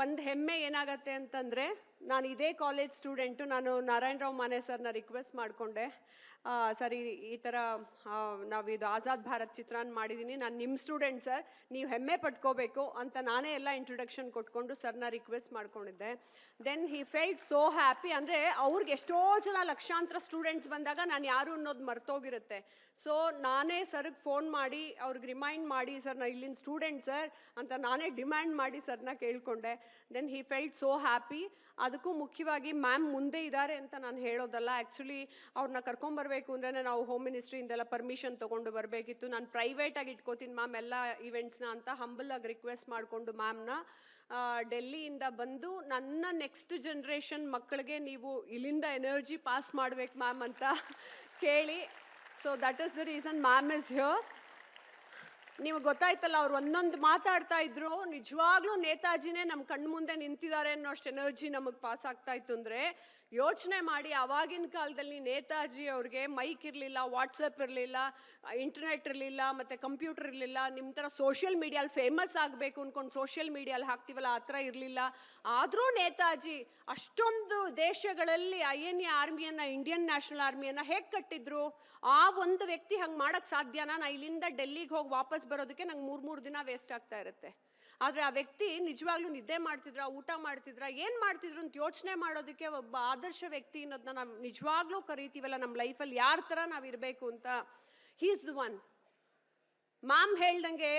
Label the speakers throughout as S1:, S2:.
S1: ಒಂದು ಹೆಮ್ಮೆ ಏನಾಗತ್ತೆ ಅಂತಂದರೆ, ನಾನು ಇದೇ ಕಾಲೇಜ್ ಸ್ಟೂಡೆಂಟು. ನಾನು ನಾರಾಯಣ ರಾವ್ ಮಾನೆ ಸರ್ನ ರಿಕ್ವೆಸ್ಟ್ ಮಾಡಿಕೊಂಡೆ, ಸರ್ ಈ ಥರ ನಾವು ಇದು ಆಜಾದ್ ಭಾರತ್ ಚಿತ್ರಾನ್ನ ಮಾಡಿದ್ದೀನಿ, ನಾನು ನಿಮ್ಮ ಸ್ಟೂಡೆಂಟ್ ಸರ್, ನೀವು ಹೆಮ್ಮೆ ಪಟ್ಕೋಬೇಕು ಅಂತ ನಾನೇ ಎಲ್ಲ ಇಂಟ್ರೊಡಕ್ಷನ್ ಕೊಟ್ಕೊಂಡು ಸರ್ನ ರಿಕ್ವೆಸ್ಟ್ ಮಾಡ್ಕೊಂಡಿದ್ದೆ. Then he felt so happy. ಅಂದರೆ ಅವ್ರಿಗೆ ಎಷ್ಟೋ ಜನ ಲಕ್ಷಾಂತರ ಸ್ಟೂಡೆಂಟ್ಸ್ ಬಂದಾಗ ನಾನು ಯಾರು ಅನ್ನೋದು ಮರ್ತೋಗಿರುತ್ತೆ. ಸೊ ನಾನೇ ಸರ್ಗೆ ಫೋನ್ ಮಾಡಿ ಅವ್ರಿಗೆ ರಿಮೈಂಡ್ ಮಾಡಿ, ಸರ್ ನಾನು ಇಲ್ಲಿನ ಸ್ಟೂಡೆಂಟ್ ಸರ್ ಅಂತ ನಾನೇ ಡಿಮ್ಯಾಂಡ್ ಮಾಡಿ ಸರ್ನ ಕೇಳಿಕೊಂಡೆ. Then he felt so happy. ಅದಕ್ಕೂ ಮುಖ್ಯವಾಗಿ ಮ್ಯಾಮ್ ಮುಂದೆ ಇದ್ದಾರೆ ಅಂತ ನಾನು ಹೇಳೋದಲ್ಲ, ಆ್ಯಕ್ಚುಲಿ ಅವ್ರನ್ನ ಕರ್ಕೊಂಬರ್ಬೇಕು ಅಂದರೆ ನಾವು ಹೋಮ್ ಮಿನಿಸ್ಟ್ರಿಯಿಂದೆಲ್ಲ ಪರ್ಮಿಷನ್ ತೊಗೊಂಡು ಬರಬೇಕಿತ್ತು. ನಾನು ಪ್ರೈವೇಟಾಗಿ ಇಟ್ಕೋತೀನಿ ಮ್ಯಾಮ್ ಎಲ್ಲ ಇವೆಂಟ್ಸ್ನ ಅಂತ ಹಂಬಲಾಗಿ ರಿಕ್ವೆಸ್ಟ್ ಮಾಡಿಕೊಂಡು ಮ್ಯಾಮ್ನ ಡೆಲ್ಲಿಯಿಂದ ಬಂದು ನನ್ನ ನೆಕ್ಸ್ಟ್ ಜನ್ರೇಷನ್ ಮಕ್ಕಳಿಗೆ ನೀವು ಇಲ್ಲಿಂದ ಎನರ್ಜಿ ಪಾಸ್ ಮಾಡಬೇಕು ಮ್ಯಾಮ್ ಅಂತ ಕೇಳಿ, so that is the reason ma'am is here. ನಿಮಗೆ ಗೊತ್ತಾಯ್ತಲ್ಲ, ಅವ್ರು ಒಂದೊಂದು ಮಾತಾಡ್ತಾ ಇದ್ರು, ನಿಜವಾಗ್ಲೂ ನೇತಾಜಿನೇ ನಮ್ಮ ಕಣ್ಣು ಮುಂದೆ ನಿಂತಿದ್ದಾರೆ ಅನ್ನೋ ಅಷ್ಟು ಎನರ್ಜಿ ನಮಗೆ ಪಾಸ್ ಆಗ್ತಾ ಇತ್ತು. ಅಂದರೆ ಯೋಚನೆ ಮಾಡಿ, ಆವಾಗಿನ ಕಾಲದಲ್ಲಿ ನೇತಾಜಿ ಅವ್ರಿಗೆ ಮೈಕ್ ಇರಲಿಲ್ಲ, ವಾಟ್ಸಪ್ ಇರಲಿಲ್ಲ, ಇಂಟರ್ನೆಟ್ ಇರಲಿಲ್ಲ, ಮತ್ತು ಕಂಪ್ಯೂಟರ್ ಇರಲಿಲ್ಲ. ನಿಮ್ಮ ಥರ ಸೋಷಿಯಲ್ ಮೀಡಿಯಲ್ಲಿ ಫೇಮಸ್ ಆಗಬೇಕು ಅಂದ್ಕೊಂಡು ಸೋಷಿಯಲ್ ಮೀಡಿಯಲ್ಲಿ ಹಾಕ್ತೀವಲ್ಲ, ಆ ಥರ ಇರಲಿಲ್ಲ. ಆದರೂ ನೇತಾಜಿ ಅಷ್ಟೊಂದು ದೇಶಗಳಲ್ಲಿ INA ಆರ್ಮಿಯನ್ನು, ಇಂಡಿಯನ್ ನ್ಯಾಷನಲ್ ಆರ್ಮಿಯನ್ನು ಹೇಗೆ ಕಟ್ಟಿದ್ರು? ಆ ಒಂದು ವ್ಯಕ್ತಿ ಹಂಗೆ ಮಾಡೋಕ್ಕೆ ಸಾಧ್ಯನಾ? ನಾನು ಇಲ್ಲಿಂದ ಡೆಲ್ಲಿಗೆ ಹೋಗಿ ವಾಪಸ್ ಬರೋದಕ್ಕೆ ನಂಗೆ 3 ದಿನ ವೇಸ್ಟ್ ಆಗ್ತಾ ಇರುತ್ತೆ. ಆದರೆ ಆ ವ್ಯಕ್ತಿ ನಿಜವಾಗ್ಲೂ ನಿದ್ದೆ ಮಾಡ್ತಿದ್ರ, ಊಟ ಮಾಡ್ತಿದ್ರ, ಏನು ಮಾಡ್ತಿದ್ರು ಅಂತ ಯೋಚನೆ ಮಾಡೋದಕ್ಕೆ ಒಬ್ಬ ಆದರ್ಶ ವ್ಯಕ್ತಿ ಅನ್ನೋದನ್ನ ನಾವು ನಿಜವಾಗ್ಲೂ ಕರಿತೀವಲ್ಲ ನಮ್ಮ ಲೈಫಲ್ಲಿ, ಯಾರ ಥರ ನಾವು ಇರಬೇಕು ಅಂತ. He is the one. Ma'am ಹೇಳ್ದಂಗೆ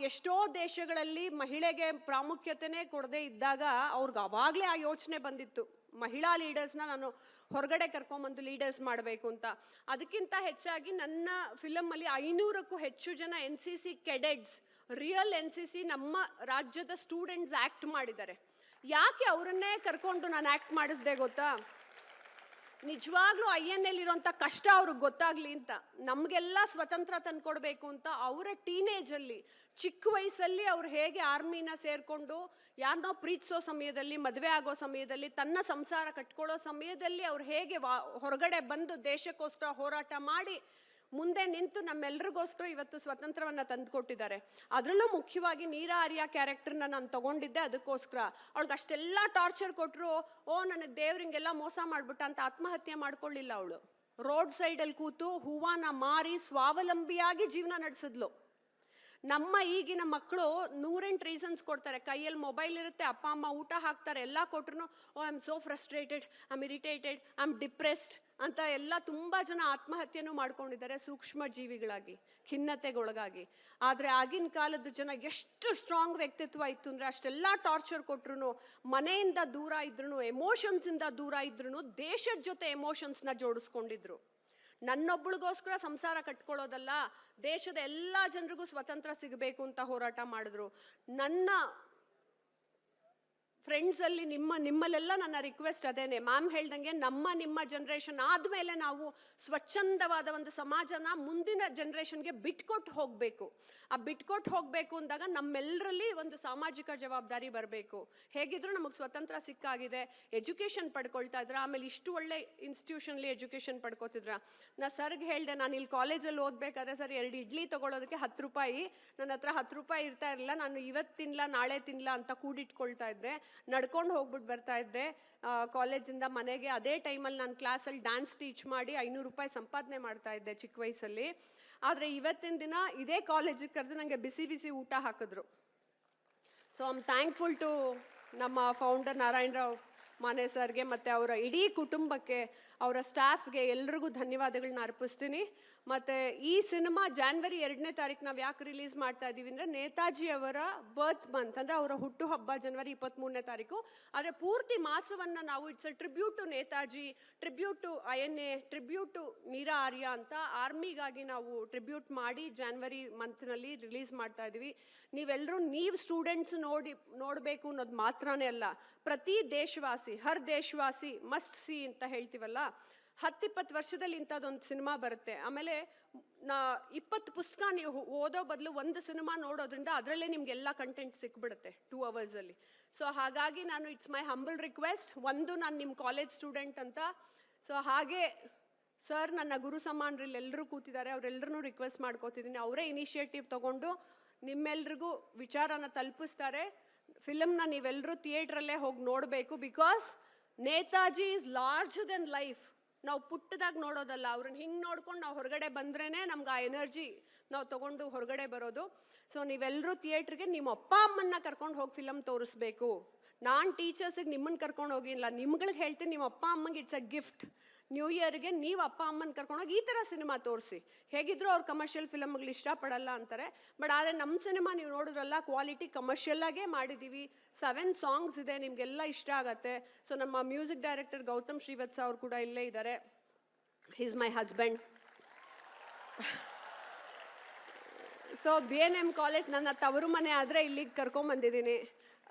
S1: ಎಷ್ಟೋ ದೇಶಗಳಲ್ಲಿ ಮಹಿಳೆಗೆ ಪ್ರಾಮುಖ್ಯತೆನೇ ಕೊಡದೇ ಇದ್ದಾಗ ಅವ್ರಿಗೆ ಅವಾಗಲೇ ಆ ಯೋಚನೆ ಬಂದಿತ್ತು, ಮಹಿಳಾ ಲೀಡರ್ಸ್ನ ನಾನು ಹೊರಗಡೆ ಕರ್ಕೊಂಬಂದು ಲೀಡರ್ಸ್ ಮಾಡಬೇಕು ಅಂತ. ಅದಕ್ಕಿಂತ ಹೆಚ್ಚಾಗಿ ನನ್ನ ಫಿಲಮಲ್ಲಿ 500ಕ್ಕೂ ಹೆಚ್ಚು ಜನ NCC ಕೆಡೆಟ್ಸ್, ರಿಯಲ್ NCC ನಮ್ಮ ರಾಜ್ಯದ ಸ್ಟೂಡೆಂಟ್ಸ್ ಆ್ಯಕ್ಟ್ ಮಾಡಿದ್ದಾರೆ. ಯಾಕೆ ಅವರನ್ನೇ ಕರ್ಕೊಂಡು ನಾನು ಆ್ಯಕ್ಟ್ ಮಾಡಿಸ್ದೆ ಗೊತ್ತಾ? ನಿಜವಾಗ್ಲೂ INAಲಿರೋಂಥ ಕಷ್ಟ ಅವ್ರಿಗೆ ಗೊತ್ತಾಗಲಿ ಅಂತ. ನಮಗೆಲ್ಲ ಸ್ವತಂತ್ರ ತಂದುಕೊಡ್ಬೇಕು ಅಂತ ಅವರ ಟೀನೇಜಲ್ಲಿ, ಚಿಕ್ಕ ವಯಸ್ಸಲ್ಲಿ ಅವ್ರು ಹೇಗೆ ಆರ್ಮಿನ ಸೇರಿಕೊಂಡು ಯಾರನ್ನೋ ಪ್ರೀತಿಸೋ ಸಮಯದಲ್ಲಿ, ಮದುವೆ ಆಗೋ ಸಮಯದಲ್ಲಿ, ತನ್ನ ಸಂಸಾರ ಕಟ್ಕೊಳ್ಳೋ ಸಮಯದಲ್ಲಿ ಅವ್ರು ಹೇಗೆ ಹೊರಗಡೆ ಬಂದು ದೇಶಕ್ಕೋಸ್ಕರ ಹೋರಾಟ ಮಾಡಿ ಮುಂದೆ ನಿಂತು ನಮ್ಮೆಲ್ರಿಗೋಸ್ಕರ ಇವತ್ತು ಸ್ವತಂತ್ರವನ್ನು ತಂದುಕೊಟ್ಟಿದ್ದಾರೆ. ಅದರಲ್ಲೂ ಮುಖ್ಯವಾಗಿ ನೀರಾ ಆರ್ಯ ಕ್ಯಾರೆಕ್ಟರ್ನ ನಾನು ತೊಗೊಂಡಿದ್ದೆ ಅದಕ್ಕೋಸ್ಕರ. ಅವಳಿಗೆ ಅಷ್ಟೆಲ್ಲ ಟಾರ್ಚರ್ ಕೊಟ್ಟರು, ನನಗೆ ದೇವ್ರಿಂಗೆಲ್ಲ ಮೋಸ ಮಾಡಿಬಿಟ್ಟ ಅಂತ ಆತ್ಮಹತ್ಯೆ ಮಾಡ್ಕೊಳ್ಳಿಲ್ಲ. ಅವಳು ರೋಡ್ ಸೈಡಲ್ಲಿ ಕೂತು ಹೂವನ್ನ ಮಾರಿ ಸ್ವಾವಲಂಬಿಯಾಗಿ ಜೀವನ ನಡೆಸಿದ್ಲು. ನಮ್ಮ ಈಗಿನ ಮಕ್ಕಳು 108 ರೀಸನ್ಸ್ ಕೊಡ್ತಾರೆ. ಕೈಯಲ್ಲಿ ಮೊಬೈಲ್ ಇರುತ್ತೆ, ಅಪ್ಪ ಅಮ್ಮ ಊಟ ಹಾಕ್ತಾರೆ, ಎಲ್ಲ ಕೊಟ್ಟರು I am so frustrated, I am irritated, I am depressed ಅಂತ ಎಲ್ಲ ತುಂಬ ಜನ ಆತ್ಮಹತ್ಯೆನೂ ಮಾಡ್ಕೊಂಡಿದ್ದಾರೆ, ಸೂಕ್ಷ್ಮ ಜೀವಿಗಳಾಗಿ, ಖಿನ್ನತೆಗೊಳಗಾಗಿ. ಆದರೆ ಆಗಿನ ಕಾಲದ ಜನ ಎಷ್ಟು ಸ್ಟ್ರಾಂಗ್ ವ್ಯಕ್ತಿತ್ವ ಇತ್ತು ಅಂದರೆ, ಅಷ್ಟೆಲ್ಲ ಟಾರ್ಚರ್ ಕೊಟ್ಟರು, ಮನೆಯಿಂದ ದೂರ ಇದ್ರೂ, ಎಮೋಷನ್ಸಿಂದ ದೂರ ಇದ್ರೂ ದೇಶದ ಜೊತೆ ಎಮೋಷನ್ಸ್ನ ಜೋಡಿಸ್ಕೊಂಡಿದ್ರು. ನನ್ನೊಬ್ಬಳಿಗೋಸ್ಕರ ಸಂಸಾರ ಕಟ್ಕೊಳ್ಳೋದಲ್ಲ, ದೇಶದ ಎಲ್ಲ ಜನರಿಗೂ ಸ್ವತಂತ್ರ ಸಿಗಬೇಕು ಅಂತ ಹೋರಾಟ ಮಾಡಿದ್ರು. ನನ್ನ ಫ್ರೆಂಡ್ಸಲ್ಲಿ ನಿಮ್ಮಲ್ಲೆಲ್ಲ ನನ್ನ ರಿಕ್ವೆಸ್ಟ್ ಅದೇನೆ, ಮ್ಯಾಮ್ ಹೇಳ್ದಂಗೆ ನಿಮ್ಮ ಜನ್ರೇಷನ್ ಆದಮೇಲೆ ನಾವು ಸ್ವಚ್ಛಂದವಾದ ಒಂದು ಸಮಾಜನ ಮುಂದಿನ ಜನ್ರೇಷನ್ಗೆ ಬಿಟ್ಕೊಟ್ಟು ಹೋಗಬೇಕು. ಆ ಬಿಟ್ಕೊಟ್ಟು ಹೋಗಬೇಕು ಅಂದಾಗ ನಮ್ಮೆಲ್ಲರಲ್ಲಿ ಒಂದು ಸಾಮಾಜಿಕ ಜವಾಬ್ದಾರಿ ಬರಬೇಕು. ಹೇಗಿದ್ರು ನಮಗೆ ಸ್ವತಂತ್ರ ಸಿಕ್ಕಾಗಿದೆ, ಎಜುಕೇಷನ್ ಪಡ್ಕೊಳ್ತಾ ಇದ್ರ, ಆಮೇಲೆ ಇಷ್ಟು ಒಳ್ಳೆ ಇನ್ಸ್ಟಿಟ್ಯೂಷನ್ಲಿ ಎಜುಕೇಷನ್ ಪಡ್ಕೋತಿದ್ರ. ನಾ ಸರ್ಗೆ ಹೇಳಿದೆ, ನಾನು ಇಲ್ಲಿ ಕಾಲೇಜಲ್ಲಿ ಓದಬೇಕಾದ್ರೆ ಸರ್ 2 ಇಡ್ಲಿ ತೊಗೊಳೋದಕ್ಕೆ 10 ರೂಪಾಯಿ, ನನ್ನ ಹತ್ರ 10 ರೂಪಾಯಿ ಇರ್ತಾ ಇರಲಿಲ್ಲ, ನಾನು ಇವತ್ತು ತಿನ್ನಲ ನಾಳೆ ತಿನ್ನಲ ಅಂತ ಕೂಡಿಟ್ಕೊಳ್ತಾ ಇದ್ದೆ. ನಡ್ಕೊಂಡು ಹೋಗ್ಬಿಟ್ಟು ಬರ್ತಾ ಇದ್ದೆ ಕಾಲೇಜಿಂದ ಮನೆಗೆ. ಅದೇ ಟೈಮಲ್ಲಿ ನಾನು ಕ್ಲಾಸಲ್ಲಿ ಡ್ಯಾನ್ಸ್ ಟೀಚ್ ಮಾಡಿ 500 ರೂಪಾಯಿ ಸಂಪಾದನೆ ಮಾಡ್ತಾ ಇದ್ದೆ ಚಿಕ್ಕ ವಯಸ್ಸಲ್ಲಿ. ಆದರೆ ಇವತ್ತಿನ ದಿನ ಇದೇ ಕಾಲೇಜಿಗೆ ಕರೆದು ನನಗೆ ಬಿಸಿ ಬಿಸಿ ಊಟ ಹಾಕಿದ್ರು. So I am thankful to ನಮ್ಮ ಫೌಂಡರ್ ನಾರಾಯಣ ರಾವ್ ಮಾನೆ ಸರ್ಗೆ ಮತ್ತು ಅವರ ಇಡೀ ಕುಟುಂಬಕ್ಕೆ, ಅವರ ಸ್ಟಾಫ್ಗೆ ಎಲ್ರಿಗೂ ಧನ್ಯವಾದಗಳನ್ನ ಅರ್ಪಿಸ್ತೀನಿ. ಮತ್ತು ಈ ಸಿನಿಮಾ ಜಾನ್ವರಿ 2ನೇ ತಾರೀಕು ನಾವು ಯಾಕೆ ರಿಲೀಸ್ ಮಾಡ್ತಾ ಇದ್ದೀವಿ ಅಂದರೆ, ನೇತಾಜಿ ಅವರ ಬರ್ತ್ ಮಂತ್, ಅಂದರೆ ಅವರ ಹುಟ್ಟುಹಬ್ಬ ಜನವರಿ 23ನೇ ತಾರೀಕು. ಆದರೆ ಪೂರ್ತಿ ಮಾಸವನ್ನು ನಾವು it's a tribute to Netaji, tribute to INA, tribute to Neera Arya ಅಂತ ಆರ್ಮಿಗಾಗಿ ನಾವು ಟ್ರಿಬ್ಯೂಟ್ ಮಾಡಿ ಜಾನ್ವರಿ ಮಂತ್ನಲ್ಲಿ ರಿಲೀಸ್ ಮಾಡ್ತಾ ಇದ್ದೀವಿ. ನೀವು ಸ್ಟೂಡೆಂಟ್ಸ್ ನೋಡಬೇಕು ಅನ್ನೋದು ಮಾತ್ರನೇ ಅಲ್ಲ, ಪ್ರತಿ ದೇಶವಾಸಿ, ಹರ್ ದೇಶವಾಸಿ ಮಸ್ಟ್ ಸಿ ಅಂತ ಹೇಳ್ತೀವಲ್ಲ, 10-20 ವರ್ಷದಲ್ಲಿ ಇಂಥದ್ದೊಂದು ಸಿನಿಮಾ ಬರುತ್ತೆ. ಆಮೇಲೆ 20 ಪುಸ್ತಕ ನೀವು ಓದೋ ಬದಲು ಒಂದು ಸಿನಿಮಾ ನೋಡೋದ್ರಿಂದ ಅದರಲ್ಲೇ ನಿಮಗೆಲ್ಲ ಕಂಟೆಂಟ್ ಸಿಕ್ಬಿಡುತ್ತೆ 2 ಅವರ್ಸಲ್ಲಿ. ಸೊ ಹಾಗಾಗಿ ಇಟ್ಸ್ ಮೈ ಹಂಬಲ್ ರಿಕ್ವೆಸ್ಟ್, ನಾನು ನಿಮ್ಮ ಕಾಲೇಜ್ ಸ್ಟೂಡೆಂಟ್ ಅಂತ. ಸೊ ಹಾಗೆ ಸರ್ ನನ್ನ ಗುರು ಸಮಾನರಲ್ಲಿ ಎಲ್ಲರೂ ಕೂತಿದ್ದಾರೆ, ಅವರೆಲ್ಲರೂ ರಿಕ್ವೆಸ್ಟ್ ಮಾಡ್ಕೋತಿದ್ದೀನಿ, ಅವರೇ ಇನಿಷಿಯೇಟಿವ್ ತೊಗೊಂಡು ನಿಮ್ಮೆಲ್ರಿಗೂ ವಿಚಾರನ ತಲುಪಿಸ್ತಾರೆ. ಫಿಲಮ್ನ ನೀವೆಲ್ಲರೂ ಥಿಯೇಟ್ರಲ್ಲೇ ಹೋಗಿ ನೋಡಬೇಕು. Because Netaji is larger then life. ನಾವು ಪುಟ್ಟದಾಗಿ ನೋಡೋದಲ್ಲ, ಅವ್ರನ್ನ ಹಿಂಗೆ ನೋಡ್ಕೊಂಡು ನಾವು ಹೊರಗಡೆ ಬಂದ್ರೇ ನಮ್ಗೆ ಆ ಎನರ್ಜಿ ನಾವು ತೊಗೊಂಡು ಹೊರಗಡೆ ಬರೋದು. ಸೊ ನೀವೆಲ್ಲರೂ ಥಿಯೇಟ್ರಿಗೆ ನಿಮ್ಮ ಅಪ್ಪ ಅಮ್ಮನ್ನ ಕರ್ಕೊಂಡು ಹೋಗಿ ಫಿಲಮ್ ತೋರಿಸ್ಬೇಕು. ನಾನು ಟೀಚರ್ಸಿಗೆ ನಿಮ್ಮನ್ನು ಕರ್ಕೊಂಡು ಹೋಗಿಲ್ಲ, ನಿಮ್ಗಳಿಗೆ ಹೇಳ್ತೀನಿ, ನಿಮ್ಮ ಅಪ್ಪ ಅಮ್ಮಂಗೆ ಇಟ್ಸ್ ಅ ಗಿಫ್ಟ್. ನ್ಯೂ ಇಯರ್ಗೆ ನೀವು ಅಪ್ಪ ಅಮ್ಮನ ಕರ್ಕೊಂಡೋಗಿ ಈ ಥರ ಸಿನಿಮಾ ತೋರಿಸಿ. ಹೇಗಿದ್ರು ಅವ್ರು ಕಮರ್ಷಿಯಲ್ ಫಿಲಮ್ಗಳು ಇಷ್ಟಪಡಲ್ಲ ಅಂತಾರೆ, ಬಟ್ ಆದರೆ ನಮ್ಮ ಸಿನಿಮಾ ನೀವು ನೋಡಿದ್ರಲ್ಲ, ಕ್ವಾಲಿಟಿ ಕಮರ್ಷಿಯಲ್ಲಾಗೇ ಮಾಡಿದ್ದೀವಿ. 7 ಸಾಂಗ್ಸ್ ಇದೆ, ನಿಮಗೆಲ್ಲ ಇಷ್ಟ ಆಗತ್ತೆ. ಸೊ ನಮ್ಮ ಮ್ಯೂಸಿಕ್ ಡೈರೆಕ್ಟರ್ ಗೌತಮ್ ಶ್ರೀವತ್ಸ ಅವರು ಕೂಡ ಇಲ್ಲೇ ಇದ್ದಾರೆ. He is my husband. So BNM college ನನ್ನ ತವರು ಮನೆ ಆದರೆ ಇಲ್ಲಿಗೆ ಕರ್ಕೊಂಬಂದಿದ್ದೀನಿ.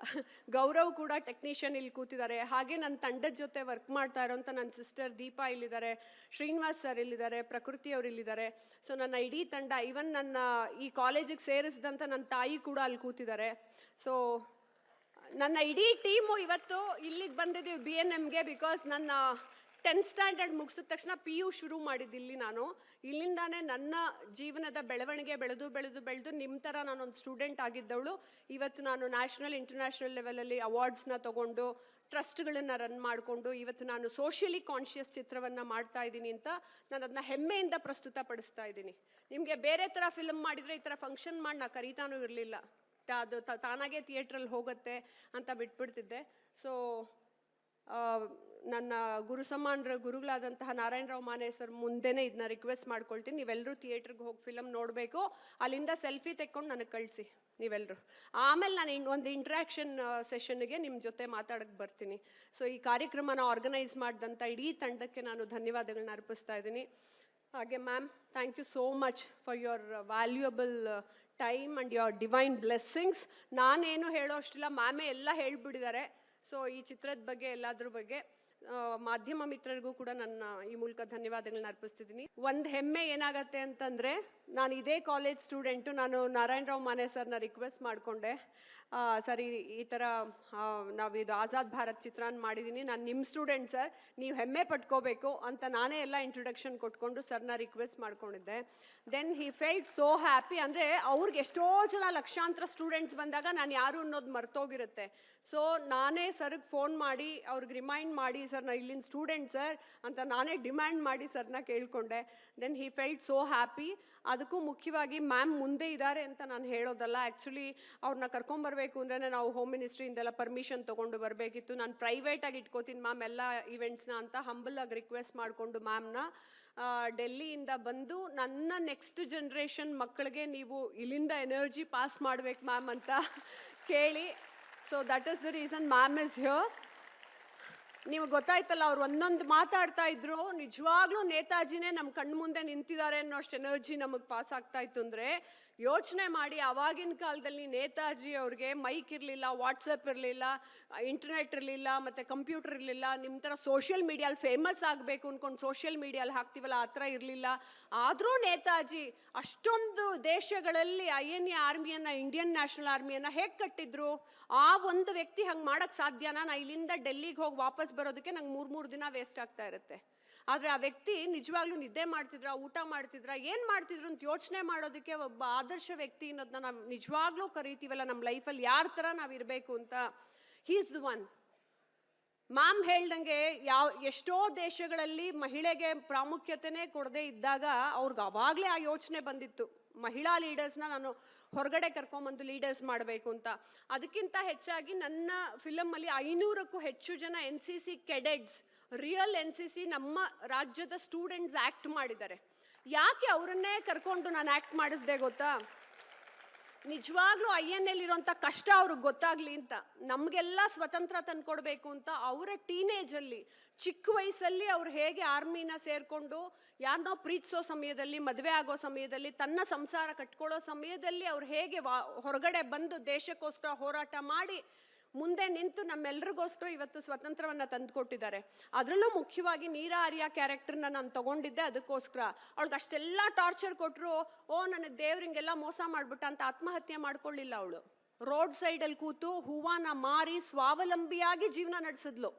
S1: ಗೌರವ್ ಕೂಡ ಟೆಕ್ನಿಷಿಯನ್ ಇಲ್ಲಿ ಕೂತಿದ್ದಾರೆ. ಹಾಗೆ ನನ್ನ ತಂಡದ ಜೊತೆ ವರ್ಕ್ ಮಾಡ್ತಾ ಇರೋಂಥ ನನ್ನ ಸಿಸ್ಟರ್ ದೀಪಾ ಇಲ್ಲಿದ್ದಾರೆ, ಶ್ರೀನಿವಾಸ್ ಸರ್ ಇಲ್ಲಿದ್ದಾರೆ, ಪ್ರಕೃತಿ ಅವರು ಇಲ್ಲಿದ್ದಾರೆ. ಸೊ ನನ್ನ ಇಡೀ ತಂಡ, ಈವನ್ ನನ್ನ ಈ ಕಾಲೇಜಿಗೆ ಸೇರಿಸಿದಂಥ ನನ್ನ ತಾಯಿ ಕೂಡ ಅಲ್ಲಿ ಕೂತಿದ್ದಾರೆ. ಸೊ ನನ್ನ ಇಡೀ ಟೀಮು ಇವತ್ತು ಇಲ್ಲಿಗೆ ಬಂದಿದ್ದೀವಿ BNMಗೆ. ಬಿಕಾಸ್ ನನ್ನ 10th ಸ್ಟ್ಯಾಂಡರ್ಡ್ ಮುಗಿಸಿದ ತಕ್ಷಣ PU ಶುರು ಮಾಡಿದ್ದಿಲ್ಲಿ ನಾನು. ಇಲ್ಲಿಂದಾನೇ ನನ್ನ ಜೀವನದ ಬೆಳವಣಿಗೆ ಬೆಳೆದು ನಿಮ್ಮ ಥರ ನಾನೊಂದು ಸ್ಟೂಡೆಂಟ್ ಆಗಿದ್ದವಳು. ಇವತ್ತು ನಾನು ನ್ಯಾಷನಲ್ ಇಂಟರ್ನ್ಯಾಷನಲ್ ಲೆವೆಲಲ್ಲಿ ಅವಾರ್ಡ್ಸ್ನ ತೊಗೊಂಡು ಟ್ರಸ್ಟ್ಗಳನ್ನು ರನ್ ಮಾಡಿಕೊಂಡು ಇವತ್ತು ನಾನು ಸೋಷಿಯಲಿ ಕಾನ್ಷಿಯಸ್ ಚಿತ್ರವನ್ನು ಮಾಡ್ತಾ ಇದ್ದೀನಿ ಅಂತ ನಾನು ಅದನ್ನ ಹೆಮ್ಮೆಯಿಂದ ಪ್ರಸ್ತುತಪಡಿಸ್ತಾ ಇದ್ದೀನಿ. ನಿಮಗೆ ಬೇರೆ ಥರ ಫಿಲಮ್ ಮಾಡಿದರೆ ಈ ಥರ ಫಂಕ್ಷನ್ ಮಾಡಿ ನಾ ಕರೀತಾನೂ ಇರಲಿಲ್ಲ, ಅದು ತಾನಾಗೆ ಥಿಯೇಟ್ರಲ್ಲಿ ಹೋಗುತ್ತೆ ಅಂತ ಬಿಟ್ಬಿಡ್ತಿದ್ದೆ. ಸೊ ನನ್ನ ಗುರುಗಳಾದಂತಹ ನಾರಾಯಣರಾವ್ ಮಾನೆ ಸರ್ ಮುಂದೆನೇ ಇದನ್ನ ರಿಕ್ವೆಸ್ಟ್ ಮಾಡ್ಕೊಳ್ತೀನಿ, ನೀವೆಲ್ಲರೂ ಥಿಯೇಟ್ರಿಗೆ ಹೋಗಿ ಫಿಲಮ್ ನೋಡಬೇಕು. ಅಲ್ಲಿಂದ ಸೆಲ್ಫಿ ತೆಕ್ಕೊಂಡು ನನಗೆ ಕಳಿಸಿ ನೀವೆಲ್ಲರೂ. ಆಮೇಲೆ ನಾನು ಒಂದು ಇಂಟ್ರ್ಯಾಕ್ಷನ್ ಸೆಷನ್ಗೆ ನಿಮ್ಮ ಜೊತೆ ಮಾತಾಡೋಕ್ಕೆ ಬರ್ತೀನಿ. ಸೊ ಈ ಕಾರ್ಯಕ್ರಮನ ಆರ್ಗನೈಸ್ ಮಾಡಿದಂಥ ಇಡೀ ತಂಡಕ್ಕೆ ನಾನು ಧನ್ಯವಾದಗಳನ್ನ ಅರ್ಪಿಸ್ತಾ ಇದ್ದೀನಿ. ಹಾಗೆ ma'am, thank you so much for your valuable time and your divine blessings. ನಾನೇನು ಹೇಳೋ ಅಷ್ಟಿಲ್ಲ, ಮ್ಯಾಮೇ ಎಲ್ಲ ಹೇಳ್ಬಿಟ್ಟಿದ್ದಾರೆ. ಸೊ ಈ ಚಿತ್ರದ ಬಗ್ಗೆ ಎಲ್ಲದ್ರ ಬಗ್ಗೆ ಮಾಧ್ಯಮ ಮಿತ್ರರಿಗೂ ಕೂಡ ನನ್ನ ಈ ಮೂಲಕ ಧನ್ಯವಾದಗಳನ್ನ ಅರ್ಪಿಸ್ತಿದ್ದೀನಿ. ಒಂದು ಹೆಮ್ಮೆ ಏನಾಗತ್ತೆ ಅಂತಂದರೆ, ನಾನು ಇದೇ ಕಾಲೇಜ್ ಸ್ಟೂಡೆಂಟು. ನಾನು ನಾರಾಯಣರಾವ್ ಮಾನೆ ಸರ್ನ ರಿಕ್ವೆಸ್ಟ್ ಮಾಡಿಕೊಂಡೆ, ಸರ್ ಈ ಥರ ನಾವು ಇದು ಆಜಾದ್ ಭಾರತ್ ಚಿತ್ರಾನ್ನ ಮಾಡಿದ್ದೀನಿ, ನಾನು ನಿಮ್ಮ ಸ್ಟೂಡೆಂಟ್ ಸರ್, ನೀವು ಹೆಮ್ಮೆ ಪಟ್ಕೋಬೇಕು ಅಂತ ನಾನೇ ಎಲ್ಲ ಇಂಟ್ರೊಡಕ್ಷನ್ ಕೊಟ್ಕೊಂಡು ಸರ್ನ ರಿಕ್ವೆಸ್ಟ್ ಮಾಡ್ಕೊಂಡಿದ್ದೆ. Then he felt so happy. ಅಂದರೆ ಅವ್ರಿಗೆ ಎಷ್ಟೋ ಜನ ಲಕ್ಷಾಂತರ ಸ್ಟೂಡೆಂಟ್ಸ್ ಬಂದಾಗ ನಾನು ಯಾರು ಅನ್ನೋದು ಮರ್ತೋಗಿರುತ್ತೆ. ಸೊ ನಾನೇ ಸರ್ಗೆ ಫೋನ್ ಮಾಡಿ ಅವ್ರಿಗೆ ರಿಮೈಂಡ್ ಮಾಡಿ, ಸರ್ ನಾನು ಇಲ್ಲಿನ ಸ್ಟೂಡೆಂಟ್ ಸರ್ ಅಂತ ನಾನೇ ಡಿಮ್ಯಾಂಡ್ ಮಾಡಿ ಸರ್ನ ಕೇಳಿಕೊಂಡೆ. Then he felt so happy. ಅದಕ್ಕೂ ಮುಖ್ಯವಾಗಿ ಮ್ಯಾಮ್ ಮುಂದೆ ಇದ್ದಾರೆ ಅಂತ ನಾನು ಹೇಳೋದಲ್ಲ, ಆ್ಯಕ್ಚುಲಿ ಅವ್ರನ್ನ ಕರ್ಕೊಂಬರ್ಬೇಕು ಅಂದರೆ ನಾವು ಹೋಮ್ ಮಿನಿಸ್ಟ್ರಿಯಿಂದೆಲ್ಲ ಪರ್ಮಿಷನ್ ತೊಗೊಂಡು ಬರಬೇಕಿತ್ತು. ನಾನು ಪ್ರೈವೇಟಾಗಿ ಇಟ್ಕೋತೀನಿ ಮ್ಯಾಮ್ ಎಲ್ಲ ಇವೆಂಟ್ಸ್ನ ಅಂತ ಹಂಬಲಾಗಿ ರಿಕ್ವೆಸ್ಟ್ ಮಾಡಿಕೊಂಡು ಮ್ಯಾಮ್ನ ಡೆಲ್ಲಿಯಿಂದ ಬಂದು ನನ್ನ ನೆಕ್ಸ್ಟ್ ಜನ್ರೇಷನ್ ಮಕ್ಕಳಿಗೆ ನೀವು ಇಲ್ಲಿಂದ ಎನರ್ಜಿ ಪಾಸ್ ಮಾಡ್ಬೇಕು ಮ್ಯಾಮ್ ಅಂತ ಕೇಳಿ. So that is the reason ma'am is here. ನೀವು ಗೊತ್ತಾಯ್ತಲ್ಲ, ಅವ್ರು ಒಂದೊಂದು ಮಾತಾಡ್ತಾ ಇದ್ರು, ನಿಜವಾಗ್ಲೂ ನೇತಾಜಿನೇ ನಮ್ಮ ಕಣ್ಣು ಮುಂದೆ ನಿಂತಿದ್ದಾರೆ ಅನ್ನೋ ಅಷ್ಟು ಎನರ್ಜಿ ನಮಗೆ ಪಾಸ್ ಆಗ್ತಾ ಇತ್ತು. ಅಂದರೆ ಯೋಚನೆ ಮಾಡಿ, ಆವಾಗಿನ ಕಾಲದಲ್ಲಿ ನೇತಾಜಿ ಅವ್ರಿಗೆ ಮೈಕ್ ಇರಲಿಲ್ಲ, ವಾಟ್ಸಪ್ ಇರಲಿಲ್ಲ, ಇಂಟರ್ನೆಟ್ ಇರಲಿಲ್ಲ, ಮತ್ತು ಕಂಪ್ಯೂಟರ್ ಇರಲಿಲ್ಲ. ನಿಮ್ಮ ಥರ ಸೋಷಿಯಲ್ ಮೀಡಿಯಲ್ಲಿ ಫೇಮಸ್ ಆಗಬೇಕು ಅಂದ್ಕೊಂಡು ಸೋಷಿಯಲ್ ಮೀಡಿಯಲ್ಲಿ ಹಾಕ್ತೀವಲ್ಲ, ಆ ಥರ ಇರಲಿಲ್ಲ. ಆದರೂ ನೇತಾಜಿ ಅಷ್ಟೊಂದು ದೇಶಗಳಲ್ಲಿ INA ಆರ್ಮಿಯನ್ನು, ಇಂಡಿಯನ್ ನ್ಯಾಷನಲ್ ಆರ್ಮಿಯನ್ನು ಹೇಗೆ ಕಟ್ಟಿದ್ರು? ಆ ಒಂದು ವ್ಯಕ್ತಿ ಹಂಗೆ ಮಾಡೋಕ್ಕೆ ಸಾಧ್ಯನಾ? ನಾನು ಇಲ್ಲಿಂದ ಡೆಲ್ಲಿಗೆ ಹೋಗಿ ವಾಪಸ್ ಬರೋದಕ್ಕೆ ನಂಗೆ 3 ದಿನ ವೇಸ್ಟ್ ಆಗ್ತಾ ಇರುತ್ತೆ. ಆದರೆ ಆ ವ್ಯಕ್ತಿ ನಿಜವಾಗ್ಲೂ ನಿದ್ದೆ ಮಾಡ್ತಿದ್ರ, ಊಟ ಮಾಡ್ತಿದ್ರ, ಏನು ಮಾಡ್ತಿದ್ರು ಅಂತ ಯೋಚನೆ ಮಾಡೋದಕ್ಕೆ ಒಬ್ಬ ಆದರ್ಶ ವ್ಯಕ್ತಿ ಅನ್ನೋದನ್ನ ನಾವು ನಿಜವಾಗ್ಲೂ ಕರಿತೀವಲ್ಲ ನಮ್ಮ ಲೈಫಲ್ಲಿ, ಯಾರ ಥರ ನಾವು ಇರಬೇಕು ಅಂತ. He is the one. Ma'am ಹೇಳ್ದಂಗೆ ಎಷ್ಟೋ ದೇಶಗಳಲ್ಲಿ ಮಹಿಳೆಗೆ ಪ್ರಾಮುಖ್ಯತೆನೇ ಕೊಡದೇ ಇದ್ದಾಗ ಅವ್ರಿಗೆ ಅವಾಗಲೇ ಆ ಯೋಚನೆ ಬಂದಿತ್ತು, ಮಹಿಳಾ ಲೀಡರ್ಸ್ನ ನಾನು ಹೊರಗಡೆ ಕರ್ಕೊಂಬಂದು ಲೀಡರ್ಸ್ ಮಾಡಬೇಕು ಅಂತ. ಅದಕ್ಕಿಂತ ಹೆಚ್ಚಾಗಿ ನನ್ನ ಫಿಲಮಲ್ಲಿ 500ಕ್ಕೂ ಹೆಚ್ಚು ಜನ NCC ಕೆಡೆಟ್ಸ್, ರಿಯಲ್ NCC ನಮ್ಮ ರಾಜ್ಯದ ಸ್ಟೂಡೆಂಟ್ಸ್ ಆ್ಯಕ್ಟ್ ಮಾಡಿದ್ದಾರೆ. ಯಾಕೆ ಅವರನ್ನೇ ಕರ್ಕೊಂಡು ನಾನು ಆ್ಯಕ್ಟ್ ಮಾಡಿಸ್ದೆ ಗೊತ್ತಾ? ನಿಜವಾಗ್ಲೂ INAಲಿರೋಂಥ ಕಷ್ಟ ಅವ್ರಿಗೆ ಗೊತ್ತಾಗ್ಲಿ ಅಂತ. ನಮಗೆಲ್ಲ ಸ್ವತಂತ್ರ ತಂದ್ಕೊಡ್ಬೇಕು ಅಂತ ಅವರ ಟೀನೇಜಲ್ಲಿ, ಚಿಕ್ಕ ವಯಸ್ಸಲ್ಲಿ ಅವ್ರು ಹೇಗೆ ಆರ್ಮಿನ ಸೇರಿಕೊಂಡು ಯಾರನ್ನೋ ಪ್ರೀತಿಸೋ ಸಮಯದಲ್ಲಿ, ಮದುವೆ ಆಗೋ ಸಮಯದಲ್ಲಿ, ತನ್ನ ಸಂಸಾರ ಕಟ್ಕೊಳ್ಳೋ ಸಮಯದಲ್ಲಿ ಅವ್ರು ಹೇಗೆ ಹೊರಗಡೆ ಬಂದು ದೇಶಕ್ಕೋಸ್ಕರ ಹೋರಾಟ ಮಾಡಿ ಮುಂದೆ ನಿಂತು ನಮ್ಮೆಲ್ರಿಗೋಸ್ಕರ ಇವತ್ತು ಸ್ವತಂತ್ರವನ್ನು ತಂದುಕೊಟ್ಟಿದ್ದಾರೆ. ಅದರಲ್ಲೂ ಮುಖ್ಯವಾಗಿ ನೀರಾ ಆರ್ಯ ಕ್ಯಾರೆಕ್ಟರ್ನ ನಾನು ತೊಗೊಂಡಿದ್ದೆ ಅದಕ್ಕೋಸ್ಕರ. ಅವಳಿಗೆ ಅಷ್ಟೆಲ್ಲ ಟಾರ್ಚರ್ ಕೊಟ್ಟರು, ನನಗೆ ದೇವ್ರಿಂಗೆಲ್ಲ ಮೋಸ ಮಾಡಿಬಿಟ್ಟ ಅಂತ ಆತ್ಮಹತ್ಯೆ ಮಾಡ್ಕೊಳ್ಳಿಲ್ಲ ಅವಳು. ರೋಡ್ ಸೈಡಲ್ಲಿ ಕೂತು ಹೂವನ್ನ ಮಾರಿ ಸ್ವಾವಲಂಬಿಯಾಗಿ ಜೀವನ ನಡೆಸಿದ್ಲು.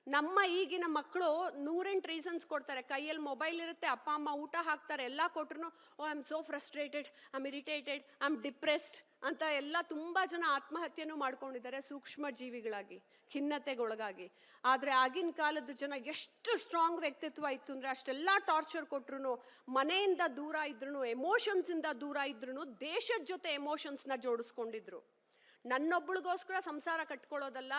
S1: ನಮ್ಮ ಈಗಿನ ಮಕ್ಕಳು 108 ರೀಸನ್ಸ್ ಕೊಡ್ತಾರೆ. ಕೈಯಲ್ಲಿ ಮೊಬೈಲ್ ಇರುತ್ತೆ, ಅಪ್ಪ ಅಮ್ಮ ಊಟ ಹಾಕ್ತಾರೆ, ಎಲ್ಲ ಕೊಟ್ರು oh I am so frustrated, I am irritated, I am depressed ಅಂತ ಎಲ್ಲ ತುಂಬ ಜನ ಆತ್ಮಹತ್ಯೆನೂ ಮಾಡ್ಕೊಂಡಿದ್ದಾರೆ ಸೂಕ್ಷ್ಮ ಜೀವಿಗಳಾಗಿ, ಖಿನ್ನತೆಗೊಳಗಾಗಿ. ಆದರೆ ಆಗಿನ ಕಾಲದ ಜನ ಎಷ್ಟು ಸ್ಟ್ರಾಂಗ್ ವ್ಯಕ್ತಿತ್ವ ಇತ್ತು ಅಂದರೆ, ಅಷ್ಟೆಲ್ಲ ಟಾರ್ಚರ್ ಕೊಟ್ರು, ಮನೆಯಿಂದ ದೂರ ಇದ್ರೂ, ಎಮೋಷನ್ಸಿಂದ ದೂರ ಇದ್ರೂ ದೇಶದ ಜೊತೆ ಎಮೋಷನ್ಸ್ನ ಜೋಡಿಸ್ಕೊಂಡಿದ್ರು. ನನ್ನೊಬ್ಬಳಿಗೋಸ್ಕರ ಸಂಸಾರ ಕಟ್ಕೊಳ್ಳೋದಲ್ಲ,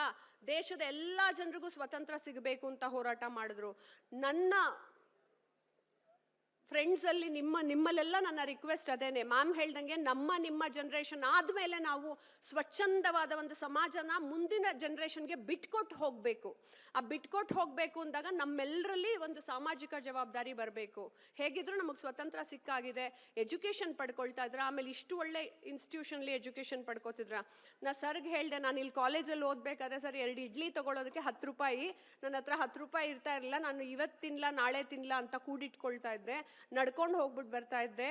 S1: ದೇಶದ ಎಲ್ಲ ಜನರಿಗೂ ಸ್ವತಂತ್ರ ಸಿಗಬೇಕು ಅಂತ ಹೋರಾಟ ಮಾಡಿದ್ರು. ನನ್ನ ಫ್ರೆಂಡ್ಸಲ್ಲಿ ನಿಮ್ಮಲ್ಲೆಲ್ಲ ನನ್ನ ರಿಕ್ವೆಸ್ಟ್ ಅದೇನೆ, ಮ್ಯಾಮ್ ಹೇಳ್ದಂಗೆ ನಿಮ್ಮ ಜನ್ರೇಷನ್ ಆದಮೇಲೆ ನಾವು ಸ್ವಚ್ಛಂದವಾದ ಒಂದು ಸಮಾಜನ ಮುಂದಿನ ಜನ್ರೇಷನ್ಗೆ ಬಿಟ್ಕೊಟ್ಟು ಹೋಗಬೇಕು. ಆ ಬಿಟ್ಕೊಟ್ಟು ಹೋಗಬೇಕು ಅಂದಾಗ ನಮ್ಮೆಲ್ಲರಲ್ಲಿ ಒಂದು ಸಾಮಾಜಿಕ ಜವಾಬ್ದಾರಿ ಬರಬೇಕು. ಹೇಗಿದ್ರು ನಮಗೆ ಸ್ವತಂತ್ರ ಸಿಕ್ಕಾಗಿದೆ, ಎಜುಕೇಷನ್ ಪಡ್ಕೊಳ್ತಾ ಇದ್ರ, ಆಮೇಲೆ ಇಷ್ಟು ಒಳ್ಳೆ ಇನ್ಸ್ಟಿಟ್ಯೂಷನ್ಲಿ ಎಜುಕೇಷನ್ ಪಡ್ಕೋತಿದ್ರ. ನಾ ಸರ್ಗೆ ಹೇಳಿದೆ, ನಾನು ಇಲ್ಲಿ ಕಾಲೇಜಲ್ಲಿ ಓದಬೇಕಾದ್ರೆ ಸರ್ 2 ಇಡ್ಲಿ ತೊಗೊಳೋದಕ್ಕೆ 10 ರೂಪಾಯಿ, ನನ್ನ ಹತ್ರ 10 ರೂಪಾಯಿ ಇರ್ತಾ ಇರಲಿಲ್ಲ, ನಾನು ಇವತ್ತು ತಿನ್ಲ ನಾಳೆ ತಿನ್ಲ ಅಂತ ಕೂಡಿಟ್ಕೊಳ್ತಾ ಇದ್ದೆ. ನಡ್ಕೊಂಡು ಹೋಗ್ಬಿಟ್ಟು ಬರ್ತಾ ಇದ್ದೆ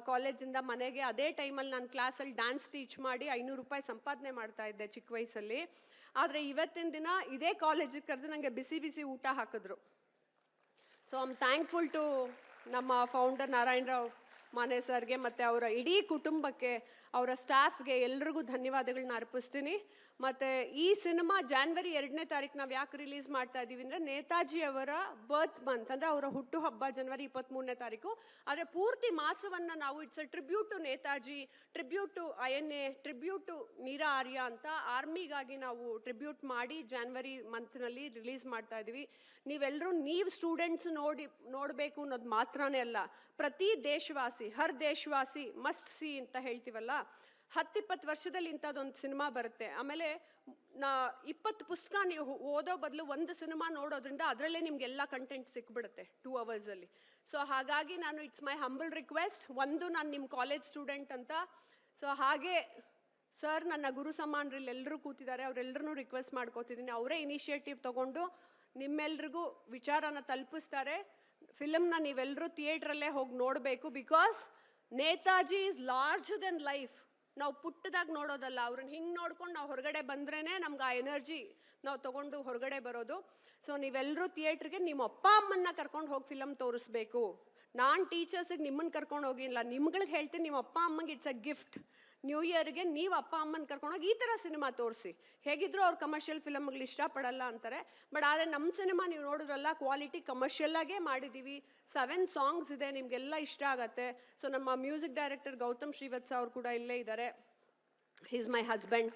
S1: ಕಾಲೇಜಿಂದ ಮನೆಗೆ. ಅದೇ ಟೈಮಲ್ಲಿ ನಾನು ಕ್ಲಾಸಲ್ಲಿ ಡ್ಯಾನ್ಸ್ ಟೀಚ್ ಮಾಡಿ 500 ರೂಪಾಯಿ ಸಂಪಾದನೆ ಮಾಡ್ತಾ ಇದ್ದೆ ಚಿಕ್ಕ ವಯಸ್ಸಲ್ಲಿ. ಆದರೆ ಇವತ್ತಿನ ದಿನ ಇದೇ ಕಾಲೇಜಿಗೆ ಕರೆದು ನನಗೆ ಬಿಸಿ ಬಿಸಿ ಊಟ ಹಾಕಿದ್ರು. So I am thankful to ನಮ್ಮ ಫೌಂಡರ್ ನಾರಾಯಣರಾವ್ ಮಾನೆ ಸರ್ಗೆ ಮತ್ತು ಅವರ ಇಡೀ ಕುಟುಂಬಕ್ಕೆ, ಅವರ ಸ್ಟಾಫ್ಗೆ ಎಲ್ರಿಗೂ ಧನ್ಯವಾದಗಳನ್ನ ಅರ್ಪಿಸ್ತೀನಿ. ಮತ್ತು ಈ ಸಿನಿಮಾ ಜಾನ್ವರಿ 2ನೇ ತಾರೀಕು ನಾವು ಯಾಕೆ ರಿಲೀಸ್ ಮಾಡ್ತಾ ಇದ್ದೀವಿ ಅಂದರೆ, ನೇತಾಜಿ ಅವರ ಬರ್ತ್ ಮಂತ್, ಅಂದರೆ ಅವರ ಹುಟ್ಟುಹಬ್ಬ ಜನವರಿ 23ನೇ ತಾರೀಕು. ಆದರೆ ಪೂರ್ತಿ ಮಾಸವನ್ನು ನಾವು it's a tribute to Netaji, tribute to INA, tribute to Meera Arya ಅಂತ ಆರ್ಮಿಗಾಗಿ ನಾವು ಟ್ರಿಬ್ಯೂಟ್ ಮಾಡಿ ಜಾನ್ವರಿ ಮಂತ್ನಲ್ಲಿ ರಿಲೀಸ್ ಮಾಡ್ತಾ ಇದ್ದೀವಿ. ನೀವು ಸ್ಟೂಡೆಂಟ್ಸ್ ನೋಡಬೇಕು ಅನ್ನೋದು ಮಾತ್ರನೇ ಅಲ್ಲ, ಪ್ರತಿ ದೇಶವಾಸಿ, ಹರ್ ದೇಶವಾಸಿ ಮಸ್ಟ್ ಸಿ ಅಂತ ಹೇಳ್ತೀವಲ್ಲ, 10-20 ವರ್ಷದಲ್ಲಿ ಇಂಥದ್ದೊಂದು ಸಿನಿಮಾ ಬರುತ್ತೆ. ಆಮೇಲೆ 20 ಪುಸ್ತಕ ನೀವು ಓದೋ ಬದಲು ಒಂದು ಸಿನಿಮಾ ನೋಡೋದ್ರಿಂದ ಅದರಲ್ಲೇ ನಿಮಗೆಲ್ಲ ಕಂಟೆಂಟ್ ಸಿಕ್ಬಿಡುತ್ತೆ 2 ಅವರ್ಸಲ್ಲಿ. ಸೊ ಹಾಗಾಗಿ ಇಟ್ಸ್ ಮೈ ಹಂಬಲ್ ರಿಕ್ವೆಸ್ಟ್, ನಾನು ನಿಮ್ಮ ಕಾಲೇಜ್ ಸ್ಟೂಡೆಂಟ್ ಅಂತ. ಸೊ ಹಾಗೆ ಸರ್ ನನ್ನ ಗುರು ಸಮಾನರಲ್ಲಿ ಎಲ್ಲರೂ ಕೂತಿದ್ದಾರೆ, ಅವರೆಲ್ಲರೂ ರಿಕ್ವೆಸ್ಟ್ ಮಾಡ್ಕೋತಿದ್ದೀನಿ, ಅವರೇ ಇನಿಷಿಯೇಟಿವ್ ತೊಗೊಂಡು ನಿಮ್ಮೆಲ್ರಿಗೂ ವಿಚಾರನ ತಲುಪಿಸ್ತಾರೆ. ಫಿಲಮ್ನ ನೀವೆಲ್ಲರೂ ಥಿಯೇಟ್ರಲ್ಲೇ ಹೋಗಿ ನೋಡಬೇಕು. Because Netaji is larger then life. ನಾವು ಪುಟ್ಟದಾಗಿ ನೋಡೋದಲ್ಲ, ಅವ್ರನ್ನ ಹಿಂಗೆ ನೋಡ್ಕೊಂಡು ನಾವು ಹೊರಗಡೆ ಬಂದ್ರೇ ನಮ್ಗೆ ಆ ಎನರ್ಜಿ ನಾವು ತೊಗೊಂಡು ಹೊರಗಡೆ ಬರೋದು. ಸೊ ನೀವೆಲ್ಲರೂ ಥಿಯೇಟ್ರಿಗೆ ನಿಮ್ಮ ಅಪ್ಪ ಅಮ್ಮನ್ನ ಕರ್ಕೊಂಡು ಹೋಗಿ ಫಿಲಮ್ ತೋರಿಸ್ಬೇಕು. ನಾನು ಟೀಚರ್ಸಿಗೆ ನಿಮ್ಮನ್ನು ಕರ್ಕೊಂಡು ಹೋಗಿಲ್ಲ, ನಿಮ್ಗಳಿಗೆ ಹೇಳ್ತೀನಿ, ನಿಮ್ಮ ಅಪ್ಪ ಅಮ್ಮಂಗೆ ಇಟ್ಸ್ ಅ ಗಿಫ್ಟ್. ನ್ಯೂ ಇಯರ್ಗೆ ನೀವು ಅಪ್ಪ ಅಮ್ಮನ ಕರ್ಕೊಂಡೋಗಿ ಈ ಥರ ಸಿನಿಮಾ ತೋರಿಸಿ. ಹೇಗಿದ್ರು ಅವ್ರು ಕಮರ್ಷಿಯಲ್ ಫಿಲಮ್ಗಳು ಇಷ್ಟಪಡಲ್ಲ ಅಂತಾರೆ, ಬಟ್ ಆದರೆ ನಮ್ಮ ಸಿನಿಮಾ ನೀವು ನೋಡಿದ್ರಲ್ಲ, ಕ್ವಾಲಿಟಿ ಕಮರ್ಷಿಯಲ್ಲಾಗೇ ಮಾಡಿದ್ದೀವಿ. 7 ಸಾಂಗ್ಸ್ ಇದೆ, ನಿಮಗೆಲ್ಲ ಇಷ್ಟ ಆಗತ್ತೆ. ಸೊ ನಮ್ಮ ಮ್ಯೂಸಿಕ್ ಡೈರೆಕ್ಟರ್ ಗೌತಮ್ ಶ್ರೀವತ್ಸ ಅವರು ಕೂಡ ಇಲ್ಲೇ ಇದ್ದಾರೆ. He is my husband.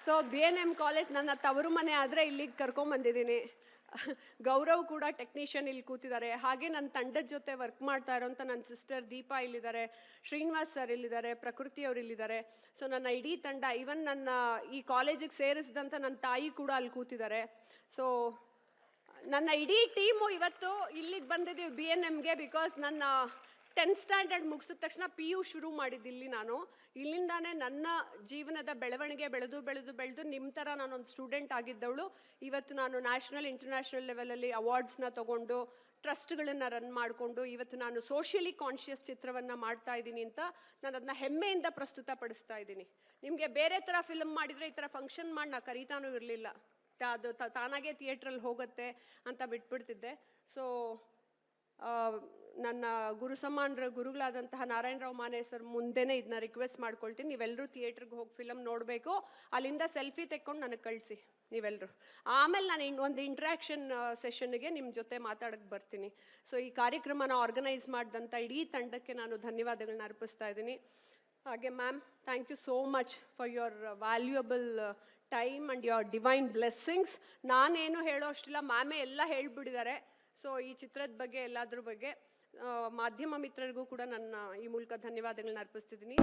S1: So BNM college ನನ್ನ ತವರು ಮನೆ ಆದರೆ ಇಲ್ಲಿಗೆ ಕರ್ಕೊಂಬಂದಿದ್ದೀನಿ. ಗೌರವ್ ಕೂಡ ಟೆಕ್ನಿಷಿಯನ್ ಇಲ್ಲಿ ಕೂತಿದ್ದಾರೆ. ಹಾಗೆ ನನ್ನ ತಂಡದ ಜೊತೆ ವರ್ಕ್ ಮಾಡ್ತಾ ಇರೋಂಥ ನನ್ನ ಸಿಸ್ಟರ್ ದೀಪಾ ಇಲ್ಲಿದ್ದಾರೆ, ಶ್ರೀನಿವಾಸ್ ಸರ್ ಇಲ್ಲಿದ್ದಾರೆ, ಪ್ರಕೃತಿ ಅವರು ಇಲ್ಲಿದ್ದಾರೆ. ಸೊ ನನ್ನ ಇಡೀ ತಂಡ, ಈವನ್ ನನ್ನ ಈ ಕಾಲೇಜಿಗೆ ಸೇರಿಸಿದಂಥ ನನ್ನ ತಾಯಿ ಕೂಡ ಅಲ್ಲಿ ಕೂತಿದ್ದಾರೆ. ಸೊ ನನ್ನ ಇಡೀ ಟೀಮು ಇವತ್ತು ಇಲ್ಲಿಗೆ ಬಂದಿದ್ದೀವಿ BNMಗೆ. ಬಿಕಾಸ್ ನನ್ನ 10th ಸ್ಟ್ಯಾಂಡರ್ಡ್ ಮುಗಿಸಿದ ತಕ್ಷಣ PU ಶುರು ಮಾಡಿದ್ದಿಲ್ಲಿ ನಾನು. ಇಲ್ಲಿಂದಾನೇ ನನ್ನ ಜೀವನದ ಬೆಳವಣಿಗೆ ಬೆಳೆದು ನಿಮ್ಮ ಥರ ನಾನೊಂದು ಸ್ಟೂಡೆಂಟ್ ಆಗಿದ್ದವಳು. ಇವತ್ತು ನಾನು ನ್ಯಾಷನಲ್ ಇಂಟರ್ನ್ಯಾಷನಲ್ ಲೆವೆಲಲ್ಲಿ ಅವಾರ್ಡ್ಸ್ನ ತೊಗೊಂಡು, ಟ್ರಸ್ಟ್ಗಳನ್ನು ರನ್ ಮಾಡಿಕೊಂಡು, ಇವತ್ತು ನಾನು ಸೋಷಿಯಲಿ ಕಾನ್ಷಿಯಸ್ ಚಿತ್ರವನ್ನು ಮಾಡ್ತಾ ಇದ್ದೀನಿ ಅಂತ ನಾನು ಅದನ್ನ ಹೆಮ್ಮೆಯಿಂದ ಪ್ರಸ್ತುತಪಡಿಸ್ತಾ ಇದ್ದೀನಿ. ನಿಮಗೆ ಬೇರೆ ಥರ ಫಿಲಮ್ ಮಾಡಿದರೆ ಈ ಥರ ಫಂಕ್ಷನ್ ಮಾಡಿ ನಾ ಕರೀತಾನೂ ಇರಲಿಲ್ಲ, ಅದು ತಾನಾಗೆ ಥಿಯೇಟ್ರಲ್ಲಿ ಹೋಗುತ್ತೆ ಅಂತ ಬಿಟ್ಬಿಡ್ತಿದ್ದೆ. ಸೊ ನನ್ನ ಗುರುಗಳಾದಂತಹ ನಾರಾಯಣರಾವ್ ಮಾನೆ ಸರ್ ಮುಂದೆನೇ ಇದನ್ನ ರಿಕ್ವೆಸ್ಟ್ ಮಾಡ್ಕೊಳ್ತೀನಿ, ನೀವೆಲ್ಲರೂ ಥಿಯೇಟ್ರಿಗೆ ಹೋಗಿ ಫಿಲಮ್ ನೋಡಬೇಕು. ಅಲ್ಲಿಂದ ಸೆಲ್ಫಿ ತೆಕ್ಕೊಂಡು ನನಗೆ ಕಳಿಸಿ ನೀವೆಲ್ಲರೂ. ಆಮೇಲೆ ನಾನು ಒಂದು ಇಂಟ್ರ್ಯಾಕ್ಷನ್ ಸೆಷನ್ಗೆ ನಿಮ್ಮ ಜೊತೆ ಮಾತಾಡೋಕ್ಕೆ ಬರ್ತೀನಿ. ಸೊ ಈ ಕಾರ್ಯಕ್ರಮನ ಆರ್ಗನೈಸ್ ಮಾಡಿದಂಥ ಇಡೀ ತಂಡಕ್ಕೆ ನಾನು ಧನ್ಯವಾದಗಳನ್ನ ಅರ್ಪಿಸ್ತಾ ಇದ್ದೀನಿ. ಹಾಗೆ ma'am, thank you so much for your valuable time and your divine blessings. ನಾನೇನು ಹೇಳೋ ಅಷ್ಟಿಲ್ಲ, ಮ್ಯಾಮೇ ಎಲ್ಲ ಹೇಳ್ಬಿಟ್ಟಿದ್ದಾರೆ. ಸೊ ಈ ಚಿತ್ರದ ಬಗ್ಗೆ ಎಲ್ಲದ್ರ ಬಗ್ಗೆ ಮಾಧ್ಯಮ ಮಿತ್ರರಿಗೂ ಕೂಡ ನನ್ನ ಈ ಮೂಲಕ ಧನ್ಯವಾದಗಳನ್ನ ಅರ್ಪಿಸ್ತಿದ್ದೀನಿ.